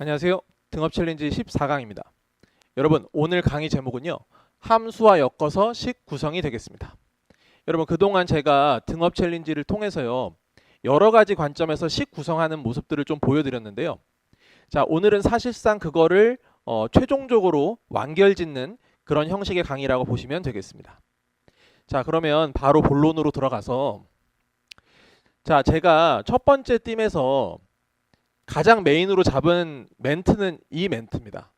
안녕하세요. 등업 챌린지 14강입니다. 여러분, 오늘 강의 제목은요. 함수와 엮어서 식 구성이 되겠습니다. 여러분, 그동안 제가 등업 챌린지를 통해서요. 여러 가지 관점에서 식 구성하는 모습들을 좀 보여드렸는데요. 자, 오늘은 사실상 그거를 최종적으로 완결짓는 그런 형식의 강의라고 보시면 되겠습니다. 자, 그러면 바로 본론으로 들어가서 자, 제가 첫 번째 띠에서 가장 메인으로 잡은 멘트는 이 멘트입니다.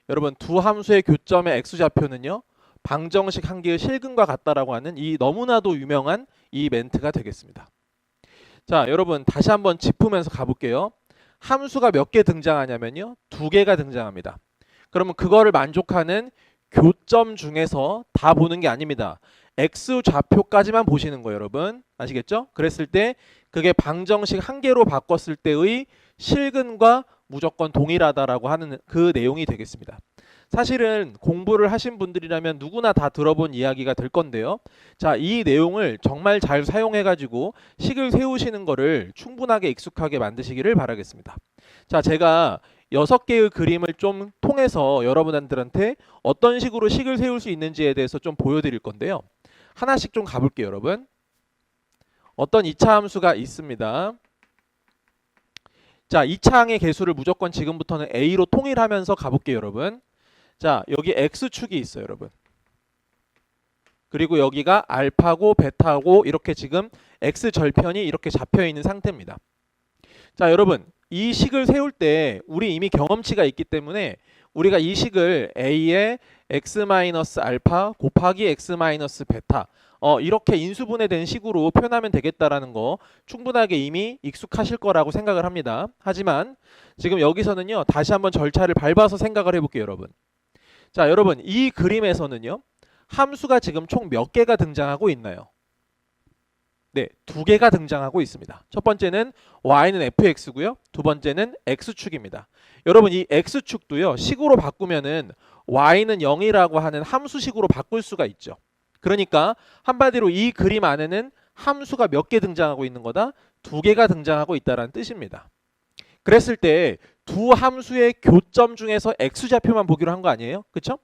여러분, 두 함수의 교점의 x좌표는요. 방정식 한 개의 실근과 같다라고 하는 이 너무나도 유명한 이 멘트가 되겠습니다. 자, 여러분 다시 한번 짚으면서 가볼게요. 함수가 몇 개 등장하냐면요. 두 개가 등장합니다. 그러면 그거를 만족하는 교점 중에서 다 보는 게 아닙니다. x좌표까지만 보시는 거예요, 여러분. 아시겠죠? 그랬을 때 그게 방정식 한 개로 바꿨을 때의 실근과 무조건 동일하다라고 하는 그 내용이 되겠습니다. 사실은 공부를 하신 분들이라면 누구나 다 들어본 이야기가 될 건데요. 자, 이 내용을 정말 잘 사용해 가지고 식을 세우시는 거를 충분하게 익숙하게 만드시기를 바라겠습니다. 자, 제가 6개의 그림을 좀 통해서 여러분들한테 어떤 식으로 식을 세울 수 있는지에 대해서 좀 보여드릴 건데요. 하나씩 좀 가볼게요, 여러분. 어떤 2차 함수가 있습니다. 자, 2차항의 개수를 무조건 지금부터는 A로 통일하면서 가볼게요, 여러분. 자, 여기 X축이 있어요, 여러분. 그리고 여기가 알파고 베타고 이렇게 지금 X절편이 이렇게 잡혀 있는 상태입니다. 자, 여러분, 이 식을 세울 때 우리 이미 경험치가 있기 때문에 우리가 이 식을 A의 X-알파 곱하기 X-베타 이렇게 인수분해된 식으로 표현하면 되겠다라는 거 충분하게 이미 익숙하실 거라고 생각을 합니다. 하지만 지금 여기서는요. 다시 한번 절차를 밟아서 생각을 해볼게요, 여러분. 자, 여러분, 이 그림에서는요. 함수가 지금 총 몇 개가 등장하고 있나요? 네, 두 개가 등장하고 있습니다. 첫 번째는 y는 fx고요. 두 번째는 x축입니다. 여러분, 이 x축도요. 식으로 바꾸면은 y는 0이라고 하는 함수식으로 바꿀 수가 있죠. 그러니까 한마디로 이 그림 안에는 함수가 몇 개 등장하고 있는 거다? 두 개가 등장하고 있다는 뜻입니다. 그랬을 때 두 함수의 교점 중에서 x좌표만 보기로 한 거 아니에요? 그렇죠?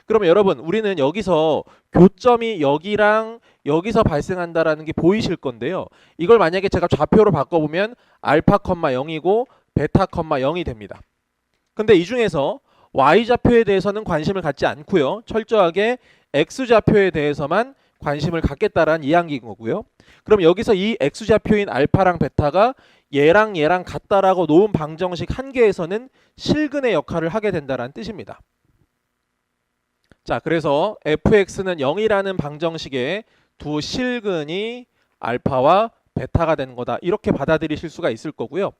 그러면 여러분, 우리는 여기서 교점이 여기랑 여기서 발생한다라는 게 보이실 건데요. 이걸 만약에 제가 좌표로 바꿔보면 알파, 0이고 베타, 0이 됩니다. 근데 이 중에서 y좌표에 대해서는 관심을 갖지 않고요. 철저하게 x좌표에 대해서만 관심을 갖겠다라는 이야기인 거고요. 그럼 여기서 이 x좌표인 알파랑 베타가 얘랑 얘랑 같다라고 놓은 방정식 한 개에서는 실근의 역할을 하게 된다는 뜻입니다. 자, 그래서 fx는 0이라는 방정식의 두 실근이 알파와 베타가 되는 거다. 이렇게 받아들이실 수가 있을 거고요.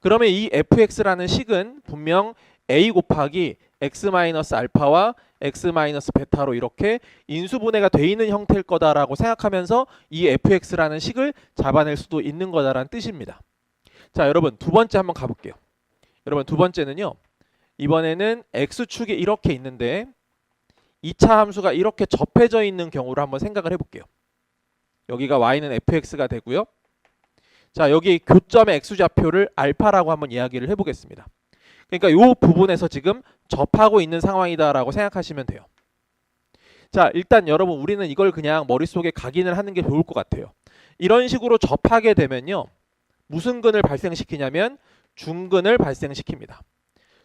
그러면 이 fx라는 식은 분명 a 곱하기 x-알파와 x-베타로 이렇게 인수분해가 돼 있는 형태일 거다라고 생각하면서 이 fx라는 식을 잡아낼 수도 있는 거다라는 뜻입니다. 자, 여러분 두 번째 한번 가볼게요. 여러분 두 번째는요. 이번에는 x축이 이렇게 있는데 2차 함수가 이렇게 접해져 있는 경우를 한번 생각을 해볼게요. 여기가 y는 fx가 되고요. 자, 여기 교점의 x좌표를 알파라고 한번 이야기를 해보겠습니다. 그러니까 이 부분에서 지금 접하고 있는 상황이다라고 생각하시면 돼요. 자, 일단 여러분 우리는 이걸 그냥 머릿속에 각인을 하는 게 좋을 것 같아요. 이런 식으로 접하게 되면요. 무슨 근을 발생시키냐면 중근을 발생시킵니다.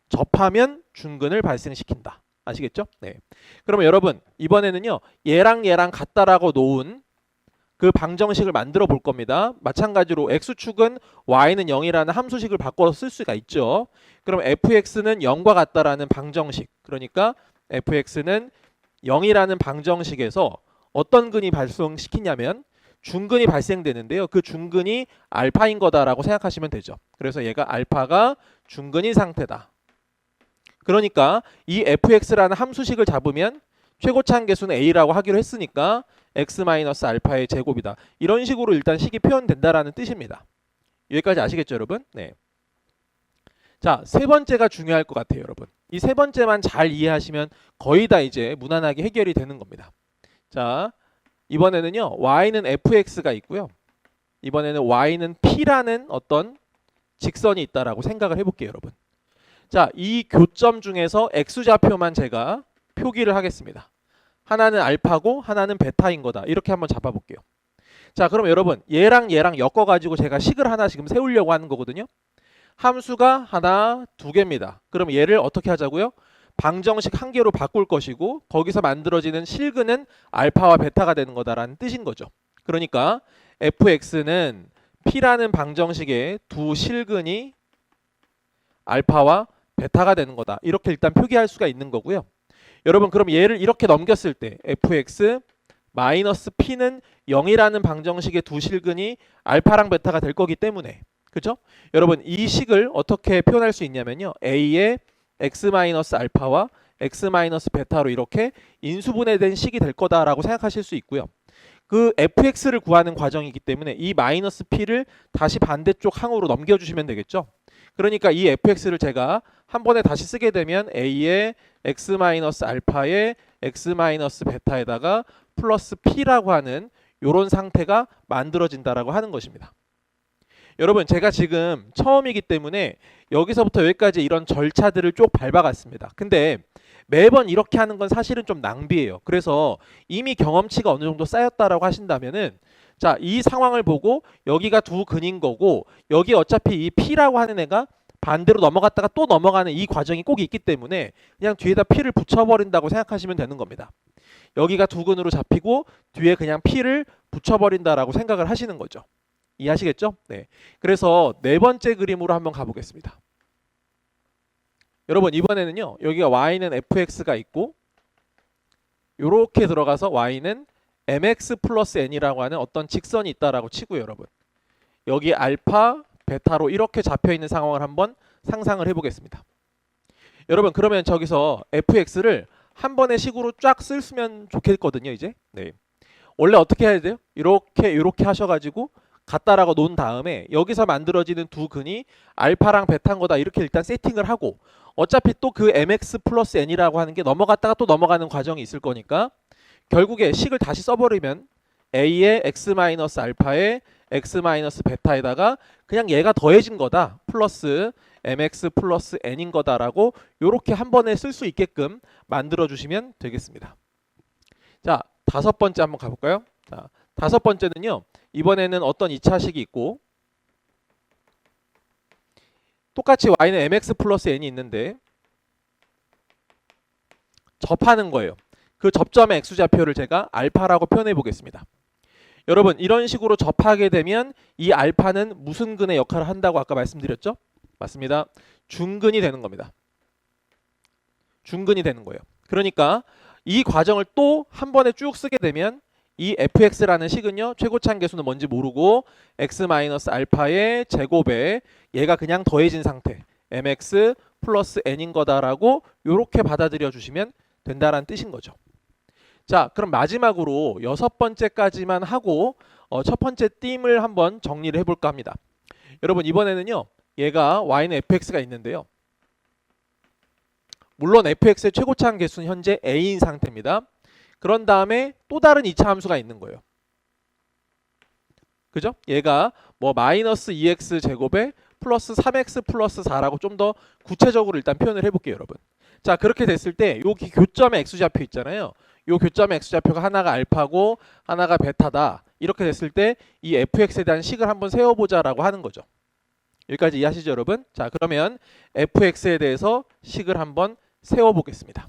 접하면 중근을 발생시킨다. 아시겠죠? 네. 그러면 여러분 이번에는요. 얘랑 얘랑 같다라고 놓은 그 방정식을 만들어 볼 겁니다. 마찬가지로 x축은 y는 0이라는 함수식을 바꿔서 쓸 수가 있죠. 그럼 fx는 0과 같다라는 방정식. 그러니까 fx는 0이라는 방정식에서 어떤 근이 발생시키냐면 중근이 발생되는데요. 그 중근이 알파인 거다라고 생각하시면 되죠. 그래서 얘가 알파가 중근인 상태다. 그러니까 이 fx라는 함수식을 잡으면 최고차항 개수는 a라고 하기로 했으니까 x-알파의 제곱이다. 이런 식으로 일단 식이 표현된다라는 뜻입니다. 여기까지 아시겠죠, 여러분? 네. 자, 세 번째가 중요할 것 같아요, 여러분. 이 세 번째만 잘 이해하시면 거의 다 이제 무난하게 해결이 되는 겁니다. 자, 이번에는요. y는 fx가 있고요. 이번에는 y는 p라는 어떤 직선이 있다라고 생각을 해볼게요, 여러분. 자, 이 교점 중에서 X좌표만 제가 표기를 하겠습니다. 하나는 알파고 하나는 베타인 거다. 이렇게 한번 잡아볼게요. 자, 그럼 여러분 얘랑 얘랑 엮어가지고 제가 식을 하나 지금 세우려고 하는 거거든요. 함수가 하나, 두 개입니다. 그럼 얘를 어떻게 하자고요? 방정식 한 개로 바꿀 것이고 거기서 만들어지는 실근은 알파와 베타가 되는 거다라는 뜻인 거죠. 그러니까 fx는 p라는 방정식의 두 실근이 알파와 베타가 되는 거다. 이렇게 일단 표기할 수가 있는 거고요. 여러분 그럼 얘를 이렇게 넘겼을 때 fx 마이너스 p는 0이라는 방정식의 두 실근이 알파랑 베타가 될 거기 때문에 그죠? 여러분 이 식을 어떻게 표현할 수 있냐면요. a의 x 마이너스 알파와 x 마이너스 베타로 이렇게 인수분해된 식이 될 거다라고 생각하실 수 있고요. 그 fx를 구하는 과정이기 때문에 이 마이너스 p를 다시 반대쪽 항으로 넘겨주시면 되겠죠. 그러니까 이 fx를 제가 한 번에 다시 쓰게 되면 a의 x 마이너스 알파의 x 마이너스 베타에다가 플러스 p라고 하는 이런 상태가 만들어진다라고 하는 것입니다. 여러분 제가 지금 처음이기 때문에 여기서부터 여기까지 이런 절차들을 쭉 밟아갔습니다. 근데 매번 이렇게 하는 건 사실은 좀 낭비예요. 그래서 이미 경험치가 어느 정도 쌓였다라고 하신다면은 자, 이 상황을 보고 여기가 두 근인 거고 여기 어차피 이 P라고 하는 애가 반대로 넘어갔다가 또 넘어가는 이 과정이 꼭 있기 때문에 그냥 뒤에다 P를 붙여버린다고 생각하시면 되는 겁니다. 여기가 두 근으로 잡히고 뒤에 그냥 P를 붙여버린다라고 생각을 하시는 거죠. 이해하시겠죠? 네. 그래서 네 번째 그림으로 한번 가보겠습니다. 여러분 이번에는요. 여기가 y는 fx가 있고 이렇게 들어가서 y는 mx 플러스 n이라고 하는 어떤 직선이 있다라고 치고요. 여러분 여기 알파, 베타로 이렇게 잡혀있는 상황을 한번 상상을 해보겠습니다. 여러분 그러면 저기서 fx를 한 번의 식으로 쫙 쓰면 좋겠거든요. 이제 네. 원래 어떻게 해야 돼요? 이렇게 하셔가지고 갖다라고 놓은 다음에 여기서 만들어지는 두 근이 알파랑 베타인 거다 이렇게 일단 세팅을 하고 어차피 또 그 mx 플러스 n이라고 하는 게 넘어갔다가 또 넘어가는 과정이 있을 거니까 결국에 식을 다시 써버리면 a의 x 마이너스 알파의 x 마이너스 베타에다가 그냥 얘가 더해진 거다 플러스 mx 플러스 n인 거다라고 이렇게 한 번에 쓸 수 있게끔 만들어 주시면 되겠습니다. 자, 다섯 번째 한번 가볼까요? 자, 다섯 번째는요. 이번에는 어떤 2차식이 있고 똑같이 y는 mx 플러스 n이 있는데 접하는 거예요. 그 접점의 x좌표를 제가 알파라고 표현해 보겠습니다. 여러분 이런 식으로 접하게 되면 이 알파는 무슨 근의 역할을 한다고 아까 말씀드렸죠? 맞습니다. 중근이 되는 겁니다. 중근이 되는 거예요. 그러니까 이 과정을 또 한 번에 쭉 쓰게 되면 이 fx라는 식은요. 최고차항 계수는 뭔지 모르고 x 마이너스 알파의 제곱에 얘가 그냥 더해진 상태 mx 플러스 n인 거다라고 이렇게 받아들여 주시면 된다라는 뜻인 거죠. 자, 그럼 마지막으로 여섯 번째까지만 하고 첫 번째 띠임을 한번 정리를 해볼까 합니다. 여러분 이번에는요. 얘가 y는 fx가 있는데요. 물론 fx의 최고차항 계수는 현재 a인 상태입니다. 그런 다음에 또 다른 2차 함수가 있는 거예요. 그죠? 얘가 뭐 마이너스 2x 제곱에 플러스 3x 플러스 4라고 좀 더 구체적으로 일단 표현을 해볼게요. 여러분. 자, 그렇게 됐을 때 여기 교점의 x좌표 있잖아요. 이 교점의 x좌표가 하나가 알파고 하나가 베타다. 이렇게 됐을 때 이 fx에 대한 식을 한번 세워보자라고 하는 거죠. 여기까지 이해하시죠, 여러분? 자, 그러면 fx에 대해서 식을 한번 세워보겠습니다.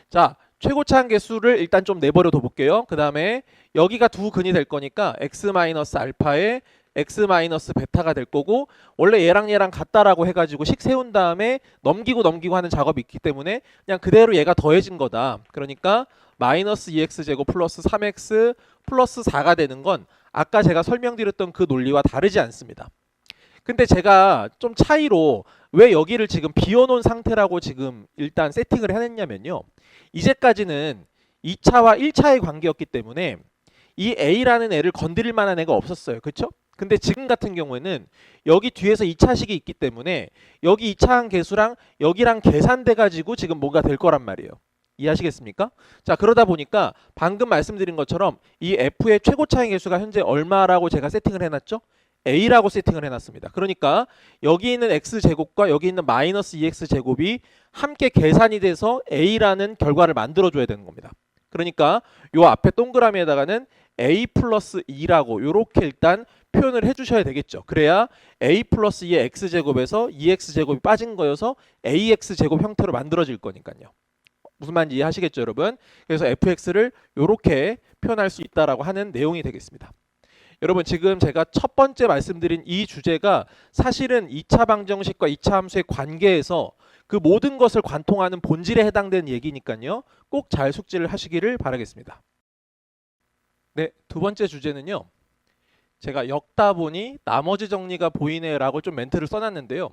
자, 최고차항 계수를 일단 좀 내버려 둬볼게요. 그 다음에 여기가 두 근이 될 거니까 x 마이너스 알파에 x 마이너스 베타가 될 거고 원래 얘랑 같다라고 해가지고 식 세운 다음에 넘기고 하는 작업이 있기 때문에 그냥 그대로 얘가 더해진 거다. 그러니까 마이너스 2x 제곱 플러스 3x 플러스 4가 되는 건 아까 제가 설명드렸던 그 논리와 다르지 않습니다. 근데 제가 좀 차이로 왜 여기를 지금 비워놓은 상태라고 지금 일단 세팅을 해냈냐면요. 이제까지는 2차와 1차의 관계였기 때문에 이 A라는 애를 건드릴 만한 애가 없었어요. 그렇죠? 근데 지금 같은 경우에는 여기 뒤에서 2차식이 있기 때문에 여기 2차항 계수랑 여기랑 계산돼 가지고 지금 뭐가 될 거란 말이에요. 이해하시겠습니까? 자, 그러다 보니까 방금 말씀드린 것처럼 이 F의 최고차항 계수가 현재 얼마라고 제가 세팅을 해놨죠? a라고 세팅을 해놨습니다. 그러니까 여기 있는 x제곱과 여기 있는 마이너스 2x제곱이 함께 계산이 돼서 a라는 결과를 만들어줘야 되는 겁니다. 그러니까 요 앞에 동그라미에다가는 a 플러스 2라고 요렇게 일단 표현을 해주셔야 되겠죠. 그래야 a 플러스 2의 x제곱에서 2x제곱이 빠진 거여서 ax제곱 형태로 만들어질 거니까요. 무슨 말인지 이해하시겠죠, 여러분? 그래서 fx를 요렇게 표현할 수 있다라고 하는 내용이 되겠습니다. 여러분, 지금 제가 첫 번째 말씀드린 이 주제가 사실은 2차 방정식과 2차 함수의 관계에서 그 모든 것을 관통하는 본질에 해당되는 얘기니까요. 꼭 잘 숙지를 하시기를 바라겠습니다. 네, 두 번째 주제는요. 제가 엮다 보니 나머지 정리가 보이네라고 좀 멘트를 써놨는데요.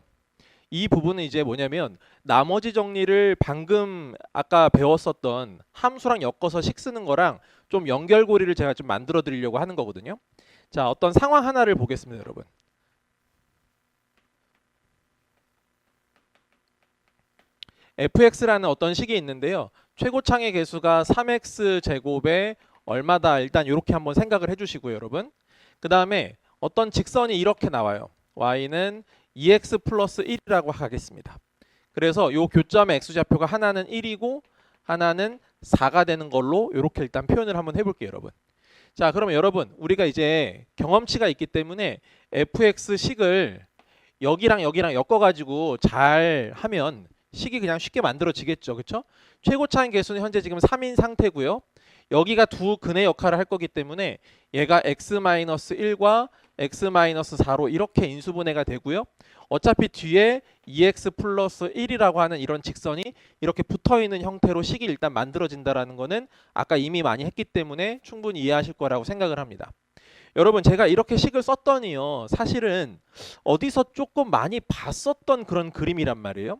이 부분은 이제 뭐냐면 나머지 정리를 방금 아까 배웠었던 함수랑 엮어서 식 쓰는 거랑 좀 연결고리를 제가 좀 만들어 드리려고 하는 거거든요. 자, 어떤 상황 하나를 보겠습니다, 여러분. fx라는 어떤 식이 있는데요. 최고창의 개수가 3x 제곱에 얼마다, 일단 이렇게 한번 생각을 해주시고요, 여러분. 그 다음에 어떤 직선이 이렇게 나와요. y는 2x 플러스 1이라고 하겠습니다. 그래서 이 교점의 x좌표가 하나는 1이고 하나는 4가 되는 걸로 이렇게 일단 표현을 한번 해볼게요, 여러분. 자, 그러면 여러분, 우리가 이제 경험치가 있기 때문에 fx 식을 여기랑 여기랑 엮어가지고 잘 하면 식이 그냥 쉽게 만들어지겠죠, 그렇죠? 최고차인 개수는 현재 지금 3인 상태고요. 여기가 두 근의 역할을 할 거기 때문에 얘가 x-1과 x-4로 이렇게 인수분해가 되고요. 어차피 뒤에 2x 플러스 1이라고 하는 이런 직선이 이렇게 붙어있는 형태로 식이 일단 만들어진다는 거는 아까 이미 많이 했기 때문에 충분히 이해하실 거라고 생각을 합니다. 여러분, 제가 이렇게 식을 썼더니요, 사실은 어디서 조금 많이 봤었던 그런 그림이란 말이에요.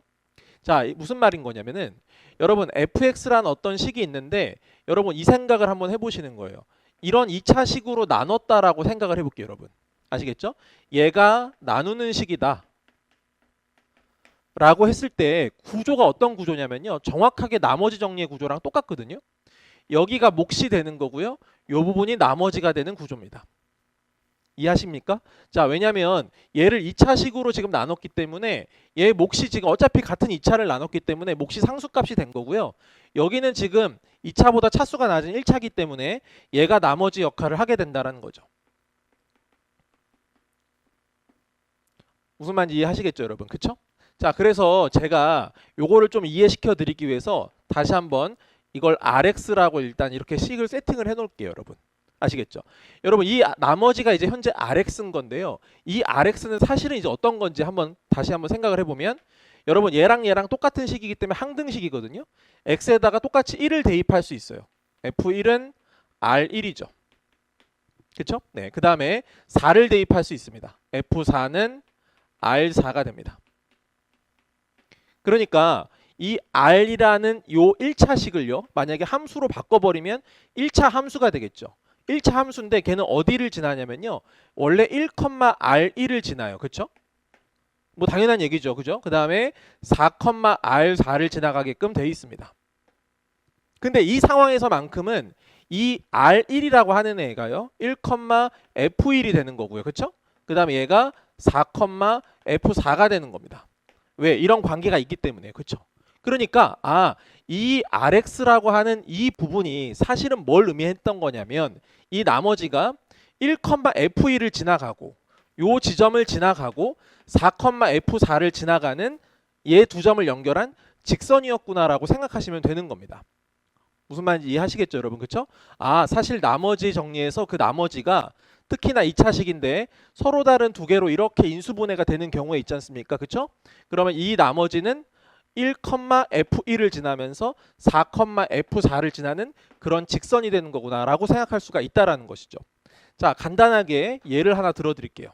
자, 무슨 말인 거냐면은 여러분, fx라는 어떤 식이 있는데 여러분 이 생각을 한번 해보시는 거예요. 이런 2차 식으로 나눴다라고 생각을 해볼게요, 여러분. 아시겠죠? 얘가 나누는 식이다 라고 했을 때 구조가 어떤 구조냐면요, 정확하게 나머지 정리의 구조랑 똑같거든요. 여기가 몫이 되는 거고요, 이 부분이 나머지가 되는 구조입니다. 이해하십니까? 자, 왜냐면 얘를 2차식으로 지금 나눴기 때문에 얘 몫이 지금 어차피 같은 2차를 나눴기 때문에 몫이 상수값이 된 거고요. 여기는 지금 2차보다 차수가 낮은 1차이기 때문에 얘가 나머지 역할을 하게 된다는 거죠. 무슨 말인지 이해하시겠죠, 여러분? 그쵸? 자, 그래서 제가 요거를 좀 이해시켜 드리기 위해서 다시 한번 이걸 RX라고 일단 이렇게 식을 세팅을 해 놓을게요, 여러분. 아시겠죠? 여러분, 이 나머지가 이제 현재 RX인 건데요. 이 RX는 사실은 이제 어떤 건지 다시 한번 생각을 해보면, 여러분 얘랑 똑같은 식이기 때문에 항등식이거든요. X에다가 똑같이 1을 대입할 수 있어요. F1은 R1이죠. 그쵸? 네, 그 다음에 4를 대입할 수 있습니다. F4는 R4가 됩니다. 그러니까 이 R이라는 요 1차식을요, 만약에 함수로 바꿔버리면 1차 함수가 되겠죠. 1차 함수인데 걔는 어디를 지나냐면요, 원래 1,R1을 지나요. 그쵸? 뭐 당연한 얘기죠. 그죠? 그 다음에 4,R4를 지나가게끔 되어 있습니다. 근데 이 상황에서만큼은 이 R1이라고 하는 애가요, 1,F1이 되는 거고요. 그쵸? 그 다음에 얘가 4,F4가 되는 겁니다. 왜? 이런 관계가 있기 때문에. 그쵸? 그러니까 이 RX라고 하는 이 부분이 사실은 뭘 의미했던 거냐면, 이 나머지가 1,F1을 지나가고 요 지점을 지나가고 4,F4를 지나가는 얘 두 점을 연결한 직선이었구나라고 생각하시면 되는 겁니다. 무슨 말인지 이해하시겠죠, 여러분? 그쵸? 사실 나머지 정리해서 그 나머지가 특히나 2차식인데 서로 다른 두 개로 이렇게 인수분해가 되는 경우에 있지 않습니까? 그쵸? 그러면 이 나머지는 1,F1을 지나면서 4,F4를 지나는 그런 직선이 되는 거구나 라고 생각할 수가 있다라는 것이죠. 자, 간단하게 예를 하나 들어드릴게요.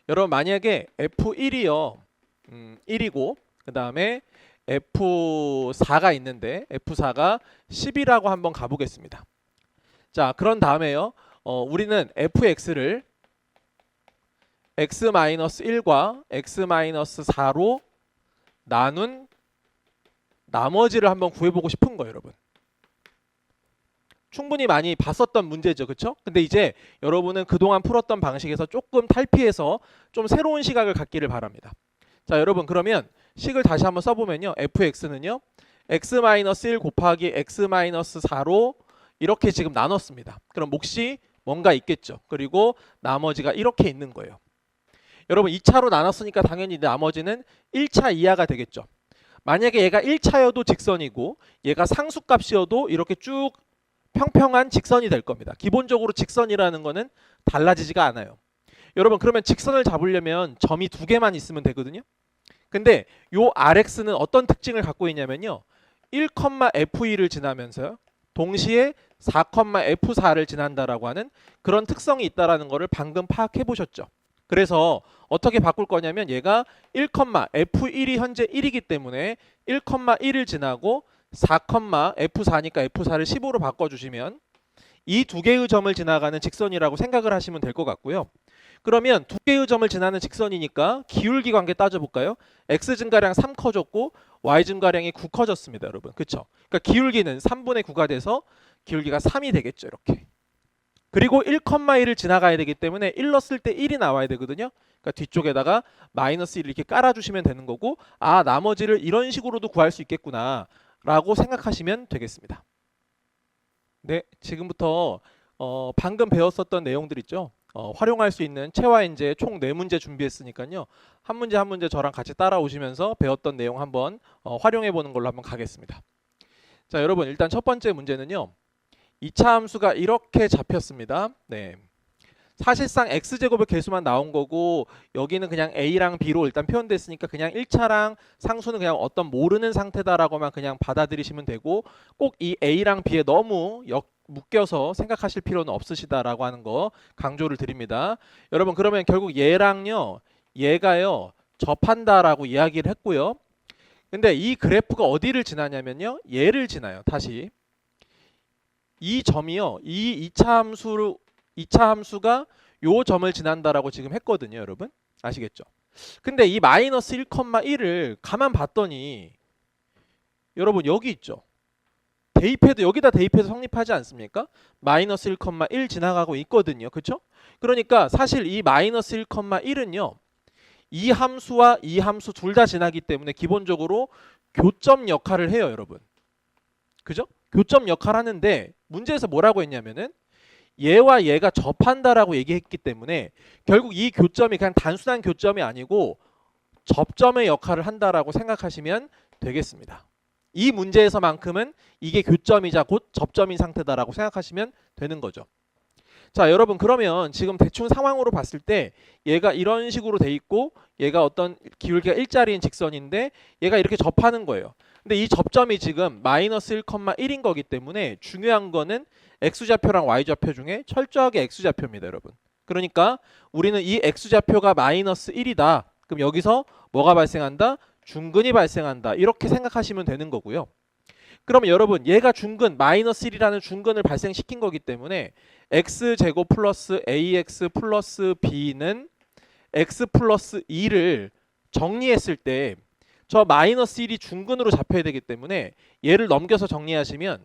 여러분, 만약에 F1이요, 1이고 그 다음에 F4가 있는데 F4가 10이라고 한번 가보겠습니다. 자, 그런 다음에요, 우리는 fx를 x-1과 x-4로 나눈 나머지를 한번 구해보고 싶은 거예요, 여러분. 충분히 많이 봤었던 문제죠. 그쵸? 근데 이제 여러분은 그동안 풀었던 방식에서 조금 탈피해서 좀 새로운 시각을 갖기를 바랍니다. 자, 여러분 그러면 식을 다시 한번 써보면요. fx는요. x-1 곱하기 x-4로 이렇게 지금 나눴습니다. 그럼 몫이 뭔가 있겠죠. 그리고 나머지가 이렇게 있는 거예요. 여러분 2차로 나눴으니까 당연히 나머지는 1차 이하가 되겠죠. 만약에 얘가 1차여도 직선이고 얘가 상수값이어도 이렇게 쭉 평평한 직선이 될 겁니다. 기본적으로 직선이라는 거는 달라지지가 않아요. 여러분 그러면 직선을 잡으려면 점이 두 개만 있으면 되거든요. 근데 요 RX는 어떤 특징을 갖고 있냐면요. 1,F2를 지나면서요. 동시에 4,F4를 지난다라고 하는 그런 특성이 있다라는 거를 방금 파악해 보셨죠. 그래서 어떻게 바꿀 거냐면 얘가 1,F1이 현재 1이기 때문에 1,1을 지나고 4,F4니까 F4를 15로 바꿔주시면 이 두 개의 점을 지나가는 직선이라고 생각을 하시면 될 것 같고요. 그러면 두 개의 점을 지나는 직선이니까 기울기 관계 따져볼까요? x 증가량 3 커졌고 y 증가량이 9 커졌습니다. 여러분 그쵸? 그러니까 기울기는 3분의 9가 돼서 기울기가 3이 되겠죠. 이렇게. 그리고 1,1을 지나가야 되기 때문에 1 넣었을 때 1이 나와야 되거든요. 그러니까 뒤쪽에다가 마이너스 1 이렇게 깔아주시면 되는 거고 아 나머지를 이런 식으로도 구할 수 있겠구나 라고 생각하시면 되겠습니다. 네, 지금부터 방금 배웠었던 내용들 있죠. 활용할 수 있는 체화인재 총 4문제 준비했으니까요. 한 문제 한 문제 저랑 같이 따라오시면서 배웠던 내용 한번 활용해 보는 걸로 한번 가겠습니다. 자, 여러분 일단 첫 번째 문제는요. 2차 함수가 이렇게 잡혔습니다. 네. 사실상 x제곱의 개수만 나온 거고 여기는 그냥 a랑 b로 일단 표현됐으니까 그냥 1차랑 상수는 그냥 어떤 모르는 상태다라고만 그냥 받아들이시면 되고 꼭 이 a랑 b에 너무 묶여서 생각하실 필요는 없으시다라고 하는 거 강조를 드립니다. 여러분 그러면 결국 얘랑요 얘가요 접한다라고 이야기를 했고요. 근데 이 그래프가 어디를 지나냐면요 얘를 지나요. 다시 이 점이요 이 2차 함수가 요 점을 지난다라고 지금 했거든요. 여러분 아시겠죠? 근데 이 마이너스 1,1을 가만 봤더니 여러분 여기 있죠. 대입해도 여기다 대입해서 성립하지 않습니까? 마이너스 1,1 지나가고 있거든요. 그렇죠? 그러니까 사실 이 마이너스 1,1은요. 이 함수와 이 함수 둘 다 지나기 때문에 기본적으로 교점 역할을 해요. 여러분. 그죠? 교점 역할을 하는데 문제에서 뭐라고 했냐면은 얘와 얘가 접한다라고 얘기했기 때문에 결국 이 교점이 그냥 단순한 교점이 아니고 접점의 역할을 한다라고 생각하시면 되겠습니다. 이 문제에서만큼은 이게 교점이자 곧 접점인 상태다라고 생각하시면 되는 거죠. 자, 여러분 그러면 지금 대충 상황으로 봤을 때 얘가 이런 식으로 돼 있고 얘가 어떤 기울기가 일자리인 직선인데 얘가 이렇게 접하는 거예요. 근데 이 접점이 지금 마이너스 1,1인 거기 때문에 중요한 거는 x좌표랑 y좌표 중에 철저하게 x좌표입니다. 여러분. 그러니까 우리는 이 x좌표가 마이너스 1이다. 그럼 여기서 뭐가 발생한다? 중근이 발생한다. 이렇게 생각하시면 되는 거고요. 그러면 여러분 얘가 중근 마이너스 1이라는 중근을 발생시킨 거기 때문에 x제곱 플러스 ax 플러스 b는 x 플러스 2를 정리했을 때 저 마이너스 1이 중근으로 잡혀야 되기 때문에 얘를 넘겨서 정리하시면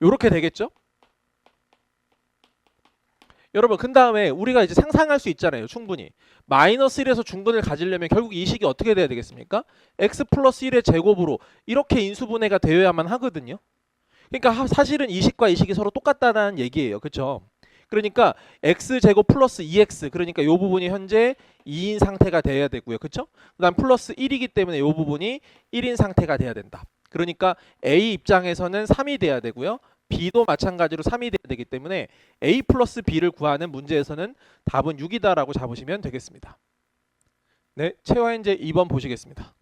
이렇게 되겠죠? 여러분 그 다음에 우리가 이제 상상할 수 있잖아요. 충분히 마이너스 1에서 중근을 가지려면 결국 이 식이 어떻게 돼야 되겠습니까? x 플러스 1의 제곱으로 이렇게 인수분해가 되어야만 하거든요. 그러니까 사실은 이 식과 이 식이 서로 똑같다는 얘기예요. 그렇죠? 그러니까 x제곱 플러스 2x 그러니까 이 부분이 현재 2인 상태가 돼야 되고요. 그렇죠? 그 다음 플러스 1이기 때문에 이 부분이 1인 상태가 돼야 된다. 그러니까 a 입장에서는 3이 돼야 되고요. b도 마찬가지로 3이 돼야 되기 때문에 a 플러스 b를 구하는 문제에서는 답은 6이다라고 잡으시면 되겠습니다. 네, 체화인재 2번 보시겠습니다.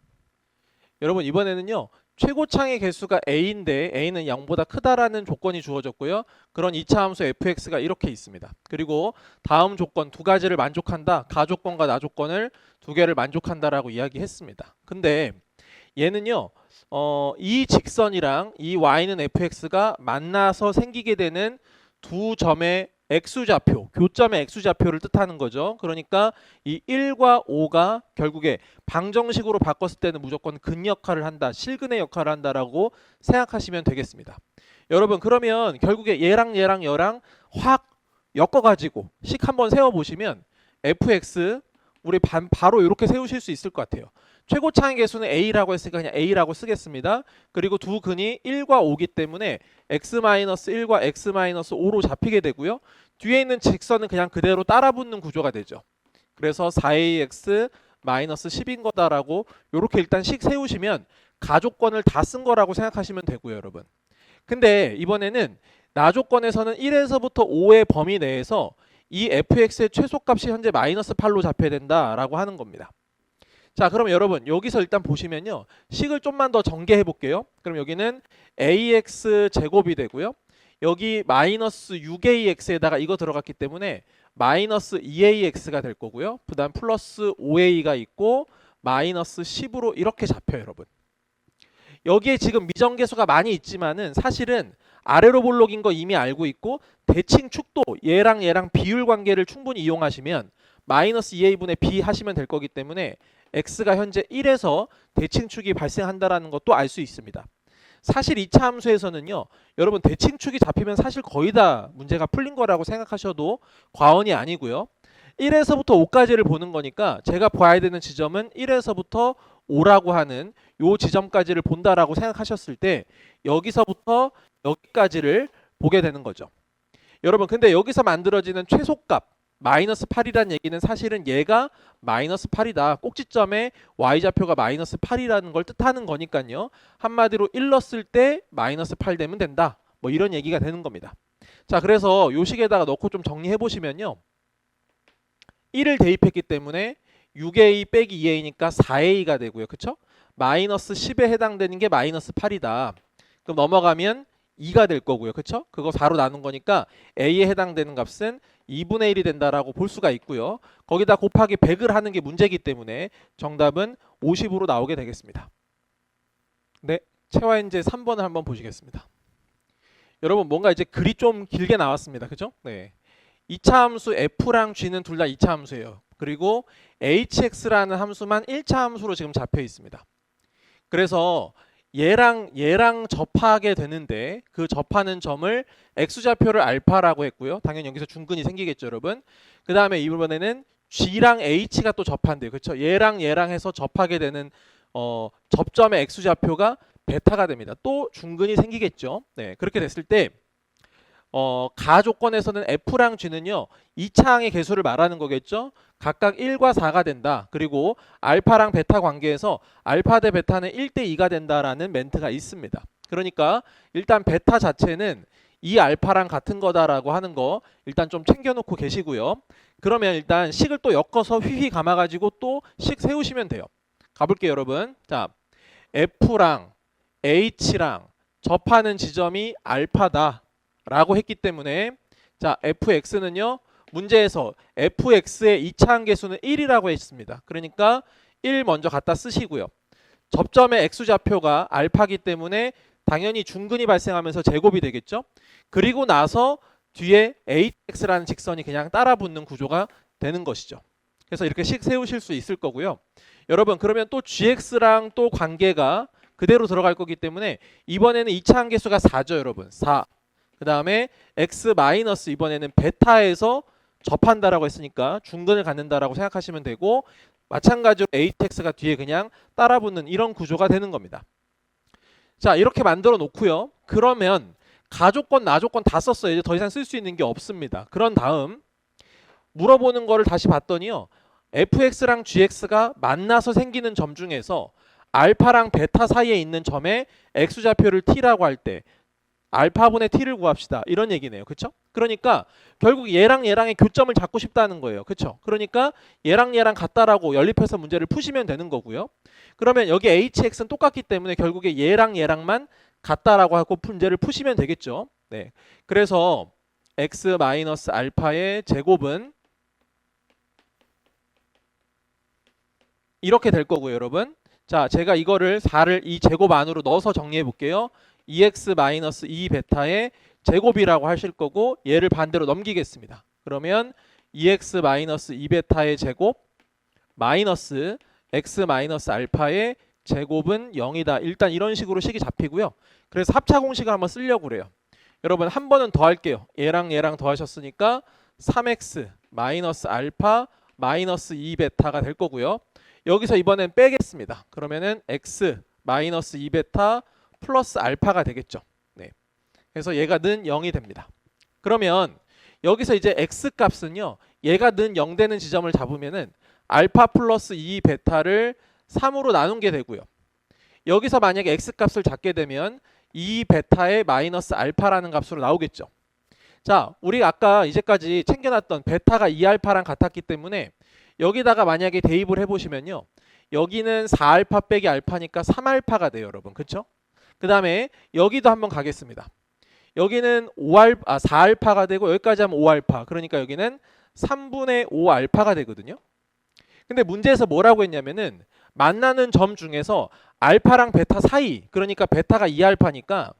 여러분 이번에는요. 최고창의 개수가 a인데 a는 0보다 크다라는 조건이 주어졌고요. 그런 2차 함수 fx가 이렇게 있습니다. 그리고 다음 조건 두 가지를 만족한다. 가조건과 나조건을 두 개를 만족한다라고 이야기했습니다. 근데 얘는요. 이 직선이랑 이 y는 fx가 만나서 생기게 되는 두 점의 x좌표, 교점의 x좌표를 뜻하는 거죠. 그러니까 이 1과 5가 결국에 방정식으로 바꿨을 때는 무조건 근 역할을 한다, 실근의 역할을 한다라고 생각하시면 되겠습니다. 여러분 그러면 결국에 얘랑 확 엮어가지고 식 한번 세워보시면 fx 우리 바로 이렇게 세우실 수 있을 것 같아요. 최고차의 개수는 a라고 했으니까 그냥 a라고 쓰겠습니다. 그리고 두 근이 1과 5기 때문에 x-1과 x-5로 잡히게 되고요. 뒤에 있는 직선은 그냥 그대로 따라 붙는 구조가 되죠. 그래서 4ax-10인 거다라고 이렇게 일단 식 세우시면 가조건을 다 쓴 거라고 생각하시면 되고요, 여러분. 근데 이번에는 나조건에서는 1에서부터 5의 범위 내에서 이 fx의 최소값이 현재 -8로 잡혀야 된다라고 하는 겁니다. 자, 그럼 여러분 여기서 일단 보시면요. 식을 좀만 더 전개해 볼게요. 그럼 여기는 ax 제곱이 되고요. 여기 -6ax에다가 이거 들어갔기 때문에 -2ax가 될 거고요. 그다음 플러스 5a가 있고 -10으로 이렇게 잡혀요, 여러분. 여기에 지금 미정계수가 많이 있지만은 사실은 아래로 볼록인 거 이미 알고 있고 대칭 축도 얘랑 비율 관계를 충분히 이용하시면 -2a분의 b 하시면 될 거기 때문에 x가 현재 1에서 대칭축이 발생한다라는 것도 알 수 있습니다. 사실 2차 함수에서는요. 여러분 대칭축이 잡히면 사실 거의 다 문제가 풀린 거라고 생각하셔도 과언이 아니고요. 1에서부터 5까지를 보는 거니까 제가 봐야 되는 지점은 1에서부터 5라고 하는 요 지점까지를 본다라고 생각하셨을 때 여기서부터 여기까지를 보게 되는 거죠. 여러분 근데 여기서 만들어지는 최소값 -8이라는 얘기는 사실은 얘가 -8이다. 꼭지점에 y좌표가 -8이라는 걸 뜻하는 거니까요. 한마디로 1 넣었을 때 -8 되면 된다. 뭐 이런 얘기가 되는 겁니다. 자, 그래서 요 식에다가 넣고 좀 정리해 보시면요. 1을 대입했기 때문에 6a 빼기 2a니까 4a가 되고요. 그쵸? -10에 해당되는 게 -8이다. 그럼 넘어가면 2가 될 거고요. 그쵸? 그거 4로 나눈 거니까 a에 해당되는 값은 2분의 1이 된다라고 볼 수가 있고요. 거기다 곱하기 100을 하는 게 문제이기 때문에 정답은 50으로 나오게 되겠습니다. 네, 체화인제 3번을 한번 보시겠습니다. 여러분 뭔가 이제 글이 좀 길게 나왔습니다. 그죠? 네. 2차 함수 f랑 g는 둘 다 2차 함수예요. 그리고 hx라는 함수만 1차 함수로 지금 잡혀 있습니다. 그래서 얘랑 접하게 되는데 그 접하는 점을 x좌표를 알파라고 했고요. 당연히 여기서 중근이 생기겠죠, 여러분. 그 다음에 이번에는 g랑 h가 또 접한대요. 그렇죠? 얘랑 해서 접하게 되는 접점의 x좌표가 베타가 됩니다. 또 중근이 생기겠죠. 네, 그렇게 됐을 때 가조건에서는 f랑 g는요 2차항의 개수를 말하는 거겠죠. 각각 1과 4가 된다. 그리고 알파랑 베타 관계에서 알파 대 베타는 1대 2가 된다라는 멘트가 있습니다. 그러니까 일단 베타 자체는 이 알파랑 같은 거다라고 하는 거 일단 좀 챙겨놓고 계시고요. 그러면 일단 식을 또 엮어서 휘휘 감아가지고 또 식 세우시면 돼요. 가볼게요, 여러분. 자, f랑 h랑 접하는 지점이 알파다 라고 했기 때문에 자 fx는요 문제에서 fx의 2차항 계수는 1이라고 했습니다. 그러니까 1 먼저 갖다 쓰시고요. 접점의 x좌표가 알파기 때문에 당연히 중근이 발생하면서 제곱이 되겠죠. 그리고 나서 뒤에 hx라는 직선이 그냥 따라 붙는 구조가 되는 것이죠. 그래서 이렇게 식 세우실 수 있을 거고요. 여러분 그러면 또 gx랑 또 관계가 그대로 들어갈 거기 때문에 이번에는 2차항 계수가 4죠, 여러분. 4. 그 다음에 x 마이너스 이번에는 베타에서 접한다라고 했으니까 중근을 갖는다라고 생각하시면 되고 마찬가지로 hx가 뒤에 그냥 따라붙는 이런 구조가 되는 겁니다. 자, 이렇게 만들어 놓고요. 그러면 가조건, 나조건 다 썼어요. 이제 더 이상 쓸 수 있는 게 없습니다. 그런 다음 물어보는 거를 다시 봤더니요. fx랑 gx가 만나서 생기는 점 중에서 알파랑 베타 사이에 있는 점에 x좌표를 t라고 할 때 알파분의 t를 구합시다. 이런 얘기네요. 그쵸? 그러니까 결국 얘랑의 교점을 잡고 싶다는 거예요. 그쵸? 그러니까 얘랑 같다라고 연립해서 문제를 푸시면 되는 거고요. 그러면 여기 hx는 똑같기 때문에 결국에 얘랑만 같다라고 하고 문제를 푸시면 되겠죠. 네. 그래서 x-알파의 제곱은 이렇게 될 거고요, 여러분. 자, 제가 이거를 4를 이 제곱 안으로 넣어서 정리해 볼게요. 2x-2베타의 제곱이라고 하실 거고 얘를 반대로 넘기겠습니다. 그러면 2x-2베타의 제곱 마이너스 x-알파의 제곱은 0이다. 일단 이런 식으로 식이 잡히고요. 그래서 합차 공식을 한번 쓰려고 그래요. 여러분 한 번은 더 할게요. 얘랑 얘랑 더하셨으니까 3x 마이너스 알파 마이너스 2베타가 될 거고요. 여기서 이번엔 빼겠습니다. 그러면은 x 마이너스 2베타 플러스 알파가 되겠죠. 네. 그래서 얘가 는 0이 됩니다. 그러면 여기서 이제 x 값은요. 얘가 는 0 되는 지점을 잡으면은 알파 플러스 2베타를 3으로 나눈 게 되고요. 여기서 만약에 x 값을 잡게 되면 2베타의 마이너스 알파라는 값으로 나오겠죠. 자, 우리가 아까 이제까지 챙겨놨던 베타가 2알파랑 같았기 때문에 여기다가 만약에 대입을 해보시면요. 여기는 4알파 빼기 알파니까 3알파가 돼요, 여러분. 그쵸? 그 다음에 여기도 한번 가겠습니다. 여기는 4알파가 되고 여기까지 하면 5알파. 그러니까 여기는 3분의 5알파가 되거든요. 근데 문제에서 뭐라고 했냐면은 만나는 점 중에서 알파랑 베타 사이, 그러니까 베타가 2알파니까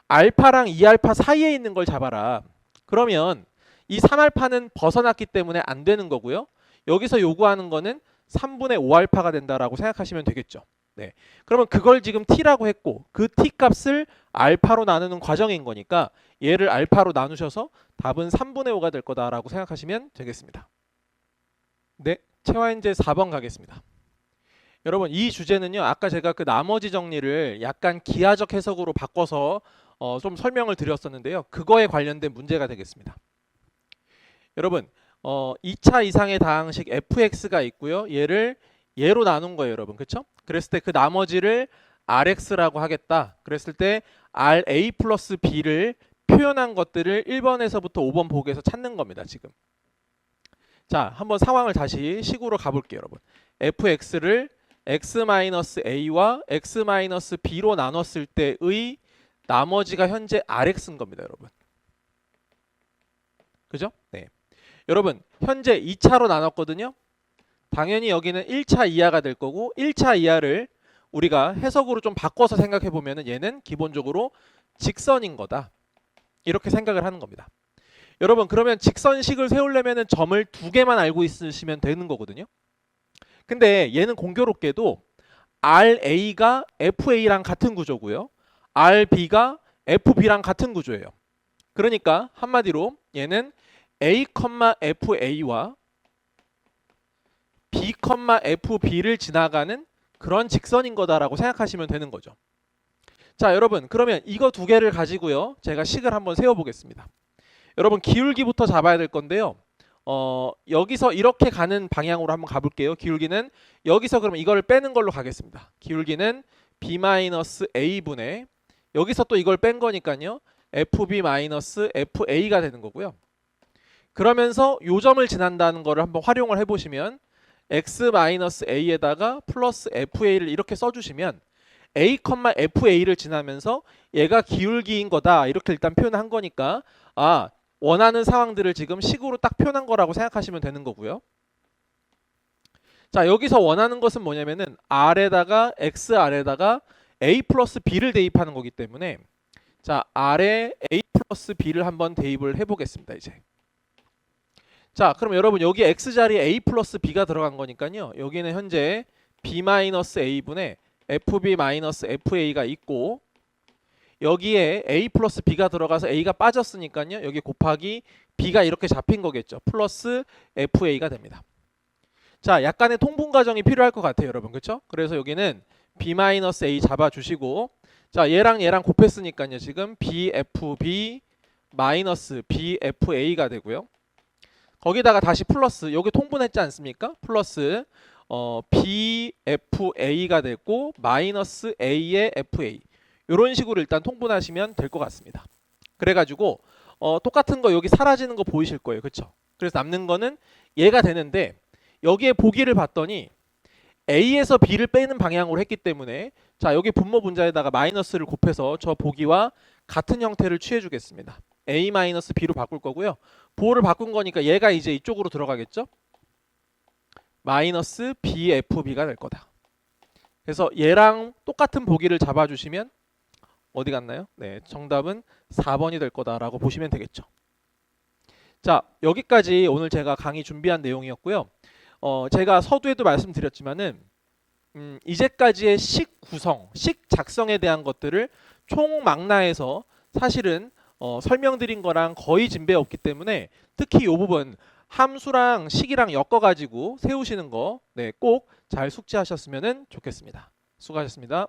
알파랑 2알파 사이에 있는 걸 잡아라. 그러면 이 3알파는 벗어났기 때문에 안 되는 거고요. 여기서 요구하는 거는 3분의 5알파가 된다라고 생각하시면 되겠죠. 네. 그러면 그걸 지금 t라고 했고 그 t 값을 알파로 나누는 과정인 거니까 얘를 알파로 나누셔서 답은 3분의 5가 될 거다라고 생각하시면 되겠습니다. 네, 체화인제 4번 가겠습니다. 여러분 이 주제는요. 아까 제가 그 나머지 정리를 약간 기하적 해석으로 바꿔서 좀 설명을 드렸었는데요. 그거에 관련된 문제가 되겠습니다. 여러분 2차 이상의 다항식 fx가 있고요. 얘를 얘로 나눈 거예요, 여러분. 그쵸? 그랬을 때 그 나머지를 rx라고 하겠다. 그랬을 때 ra 플러스 b를 표현한 것들을 1번에서부터 5번 보기에서 찾는 겁니다, 지금. 자, 한번 상황을 다시 식으로 가볼게요, 여러분. fx를 x-a와 x-b로 나눴을 때의 나머지가 현재 rx인 겁니다, 여러분. 그죠? 네. 여러분, 현재 2차로 나눴거든요. 당연히 여기는 1차 이하가 될 거고 1차 이하를 우리가 해석으로 좀 바꿔서 생각해 보면은 얘는 기본적으로 직선인 거다. 이렇게 생각을 하는 겁니다. 여러분, 그러면 직선식을 세우려면은 점을 2개만 알고 있으시면 되는 거거든요. 근데 얘는 공교롭게도 RA가 FA랑 같은 구조고요. RB가 FB랑 같은 구조예요. 그러니까 한마디로 얘는 A, FA와 B, FB를 지나가는 그런 직선인 거다라고 생각하시면 되는 거죠. 자, 여러분 그러면 이거 2개를 가지고요. 제가 식을 한번 세워보겠습니다. 여러분 기울기부터 잡아야 될 건데요. 여기서 이렇게 가는 방향으로 한번 가볼게요. 기울기는 여기서 그럼 이걸 빼는 걸로 가겠습니다. 기울기는 B-A분의 여기서 또 이걸 뺀 거니까요. FB-FA가 되는 거고요. 그러면서 요 점을 지난다는 거를 한번 활용을 해보시면 x-a에다가 플러스 fa를 이렇게 써주시면 a, fa를 지나면서 얘가 기울기인 거다 이렇게 일단 표현한 거니까 원하는 상황들을 지금 식으로 딱 표현한 거라고 생각하시면 되는 거고요. 자, 여기서 원하는 것은 뭐냐면은 r에다가 xr에다가 a 플러스 b를 대입하는 거기 때문에 자, r에 a 플러스 b를 한번 대입을 해보겠습니다. 이제 자, 그럼 여러분 여기 x 자리에 a 플러스 b가 들어간 거니까요. 여기는 현재 b-a분의 fb-fa가 있고 여기에 a 플러스 b가 들어가서 a가 빠졌으니까요. 여기 곱하기 b가 이렇게 잡힌 거겠죠. 플러스 fa가 됩니다. 자, 약간의 통분 과정이 필요할 것 같아요, 여러분. 그렇죠? 그래서 여기는 b-a 잡아주시고 자, 얘랑 얘랑 곱했으니까요. 지금 bfb 마이너스 bfa가 되고요. 거기다가 다시 플러스 여기 통분했지 않습니까? 플러스 bfa가 됐고 마이너스 a의 fa 이런 식으로 일단 통분하시면 될 것 같습니다. 그래가지고 똑같은 거 여기 사라지는 거 보이실 거예요. 그렇죠? 그래서 남는 거는 얘가 되는데 여기에 보기를 봤더니 a에서 b를 빼는 방향으로 했기 때문에 자, 여기 분모 분자에다가 마이너스를 곱해서 저 보기와 같은 형태를 취해 주겠습니다. a-b로 바꿀 거고요. 보호를 바꾼 거니까 얘가 이제 이쪽으로 들어가겠죠? 마이너스 bfb가 될 거다. 그래서 얘랑 똑같은 보기를 잡아주시면 어디 갔나요? 네, 정답은 4번이 될 거다라고 보시면 되겠죠. 자, 여기까지 오늘 제가 강의 준비한 내용이었고요. 제가 서두에도 말씀드렸지만은 이제까지의 식 구성, 식 작성에 대한 것들을 총망라해서 사실은 설명드린 거랑 거의 진배 없기 때문에 특히 이 부분 함수랑 식이랑 엮어가지고 세우시는 거 네, 꼭 잘 숙지하셨으면 좋겠습니다. 수고하셨습니다.